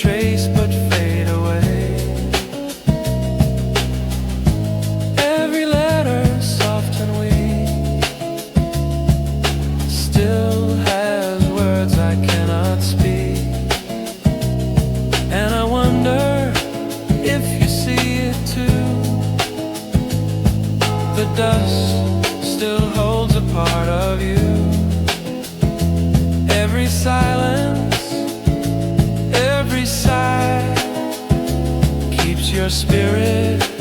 trace but fade away. Every letter soft and weak still has words I cannot speak. And I wonder if you see it too. The dust still holds a part of you. Every silence, every sigh keeps your spirit